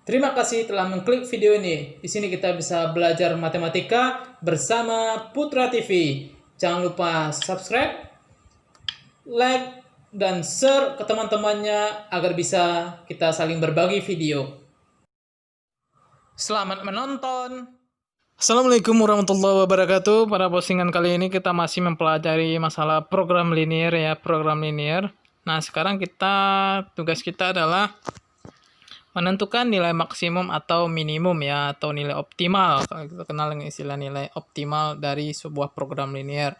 Terima kasih telah mengklik video ini. Di sini kita bisa belajar matematika bersama Putra TV. Jangan lupa subscribe, like, dan share ke teman-temannya agar bisa kita saling berbagi video. Selamat menonton. Assalamualaikum warahmatullahi wabarakatuh. Pada postingan kali ini kita masih mempelajari masalah program linear ya, program linear. Nah, sekarang tugas kita adalah menentukan nilai maksimum atau minimum ya, atau nilai optimal. Kalau kita kenal dengan istilah nilai optimal dari sebuah program linear.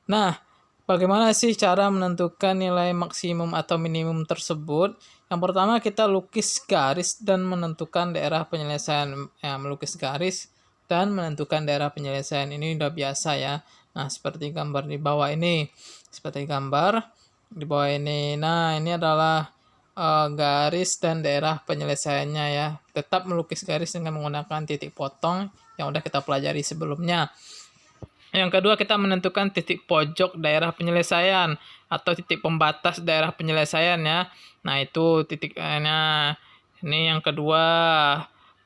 Nah, bagaimana sih cara menentukan nilai maksimum atau minimum tersebut? Yang pertama kita lukis garis dan menentukan daerah penyelesaian. Ya, melukis garis dan menentukan daerah penyelesaian. Ini udah biasa ya. Nah, seperti gambar di bawah ini. Seperti gambar di bawah ini. Nah, ini adalah garis dan daerah penyelesaiannya ya. Tetap melukis garis dengan menggunakan titik potong yang udah kita pelajari sebelumnya. Yang kedua, kita menentukan titik pojok daerah penyelesaian atau titik pembatas daerah penyelesaian ya. Nah, itu titiknya. Ini yang kedua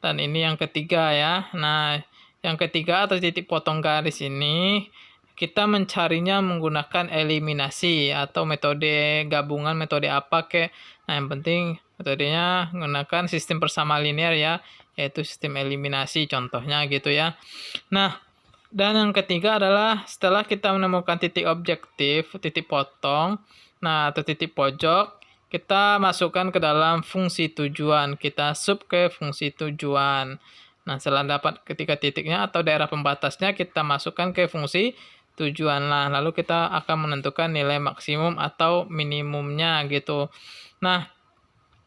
dan ini yang ketiga ya. Nah, yang ketiga atau titik potong garis ini kita mencarinya menggunakan eliminasi atau metode gabungan, metode apa kek. Nah, yang penting metodenya menggunakan sistem persamaan linear ya, yaitu sistem eliminasi contohnya gitu ya. Nah, dan yang ketiga adalah setelah kita menemukan titik objektif, titik potong, nah atau titik pojok, kita masukkan ke dalam fungsi tujuan, kita sub ke fungsi tujuan. Nah, setelah dapat ketika titiknya atau daerah pembatasnya, kita masukkan ke fungsi tujuan lah. Lalu kita akan menentukan nilai maksimum atau minimumnya gitu. Nah,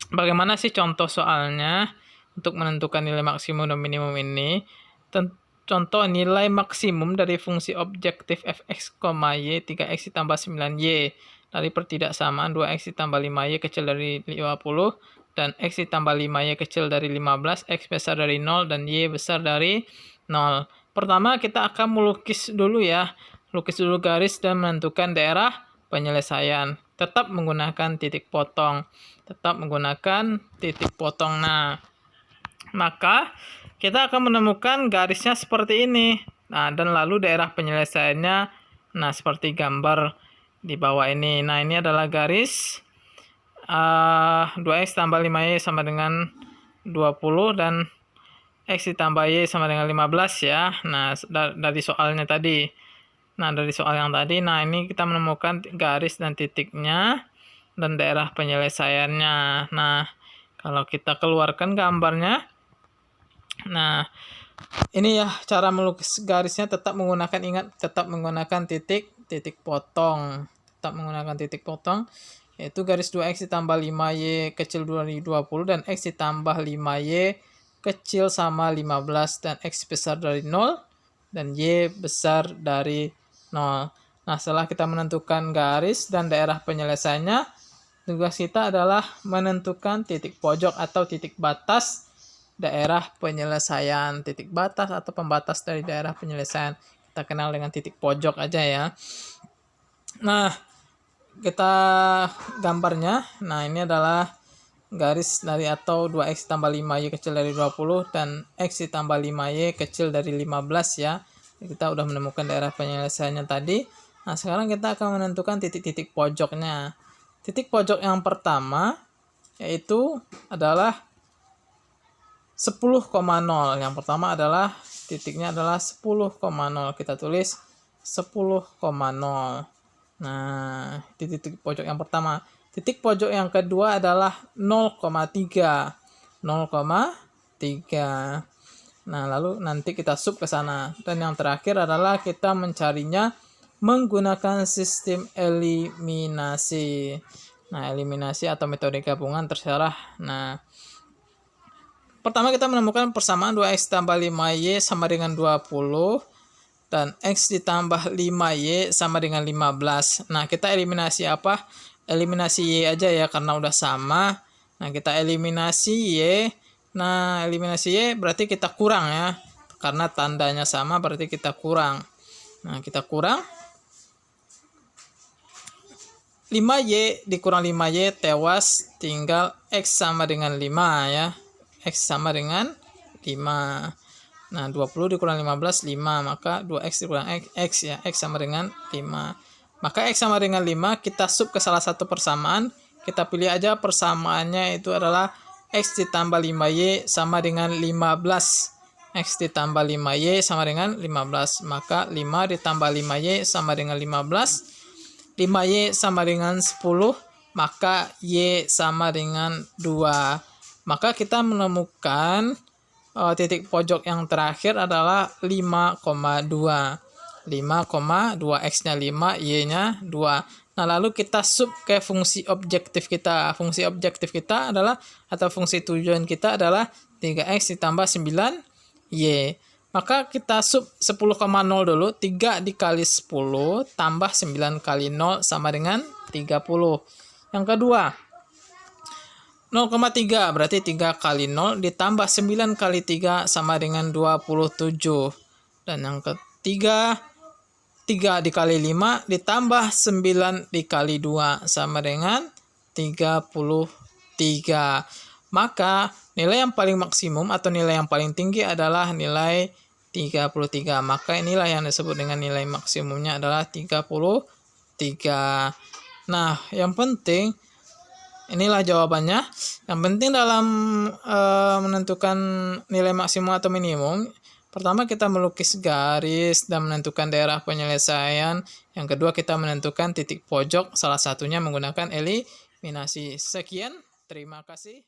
bagaimana sih contoh soalnya untuk menentukan nilai maksimum dan minimum ini? Contoh nilai maksimum dari fungsi objektif fx, y 3x ditambah 9y dari pertidaksamaan 2x ditambah 5y kecil dari 50 dan x ditambah 5y kecil dari 15, x besar dari 0 dan y besar dari 0. Pertama kita akan melukis dulu ya. Lukis dulu garis dan menentukan daerah penyelesaian. Tetap menggunakan titik potong. Tetap menggunakan titik potong. Nah, maka kita akan menemukan garisnya seperti ini. Nah, dan lalu daerah penyelesaiannya, nah seperti gambar di bawah ini. Nah, ini adalah garis 2x tambah 5y sama dengan 20 dan x ditambah y sama dengan 15 ya. Nah, dari soalnya tadi. Nah, dari soal yang tadi, nah ini kita menemukan garis dan titiknya dan daerah penyelesaiannya. Nah, kalau kita keluarkan gambarnya, nah ini ya cara melukis garisnya, tetap menggunakan titik potong. Tetap menggunakan titik potong, yaitu garis 2x ditambah 5y kecil dari 20 dan x ditambah 5y kecil sama 15 dan x besar dari 0 dan y besar dari 0. Nah, setelah kita menentukan garis dan daerah penyelesaiannya, tugas kita adalah menentukan titik pojok atau titik batas daerah penyelesaian. Titik batas atau pembatas dari daerah penyelesaian. Kita kenal dengan titik pojok aja ya. Nah, kita gambarnya. Nah, ini adalah garis dari atau 2x tambah 5y kecil dari 20 dan x ditambah 5y kecil dari 15 ya. Kita udah menemukan daerah penyelesaiannya tadi. Nah, sekarang kita akan menentukan titik-titik pojoknya. Titik pojok yang pertama yaitu adalah 10,0. Yang pertama adalah titiknya adalah 10,0. Kita tulis 10,0. Nah, itu titik pojok yang pertama. Titik pojok yang kedua adalah 0,3. 0,3. Nah, lalu nanti kita sub ke sana. Dan yang terakhir adalah kita mencarinya menggunakan sistem eliminasi. Nah, eliminasi atau metode gabungan terserah. Nah, pertama kita menemukan persamaan 2x tambah 5y sama dengan 20 dan x ditambah 5y sama dengan 15. Nah, kita eliminasi apa? Eliminasi y aja ya karena udah sama. Nah, kita eliminasi y. Nah, eliminasi y berarti kita kurang ya. Karena tandanya sama berarti kita kurang. Nah, kita kurang 5y dikurang 5y tewas, tinggal x sama dengan 5 ya. X sama dengan 5. Nah, 20 dikurang 15, 5. Maka 2X dikurang X ya. X sama dengan 5. Maka X sama dengan 5, kita sub ke salah satu persamaan. Kita pilih aja persamaannya itu adalah X ditambah 5Y sama dengan 15. X ditambah 5Y sama dengan 15. Maka 5 ditambah 5Y sama dengan 15. 5Y sama dengan 10. Maka Y sama dengan 2. Maka kita menemukan titik pojok yang terakhir adalah 5,2. 5,2 X-nya 5, Y-nya 2. Nah, lalu kita sub ke fungsi objektif kita. Fungsi objektif kita adalah, atau fungsi tujuan kita adalah 3X ditambah 9Y. Maka kita sub 10,0 dulu. 3 dikali 10 tambah 9 kali 0 sama dengan 30. Yang kedua, 0,3 berarti 3 kali 0 ditambah 9 kali 3 sama dengan 27. Dan yang ketiga, 3 dikali 5 ditambah 9 dikali 2 sama dengan 33. Maka nilai yang paling maksimum atau nilai yang paling tinggi adalah nilai 33. Maka inilah yang disebut dengan nilai maksimumnya adalah 33. Nah, yang penting inilah jawabannya. Yang penting dalam menentukan nilai maksimum atau minimum, pertama kita melukis garis dan menentukan daerah penyelesaian. Yang kedua kita menentukan titik pojok, salah satunya menggunakan eliminasi. Sekian, terima kasih.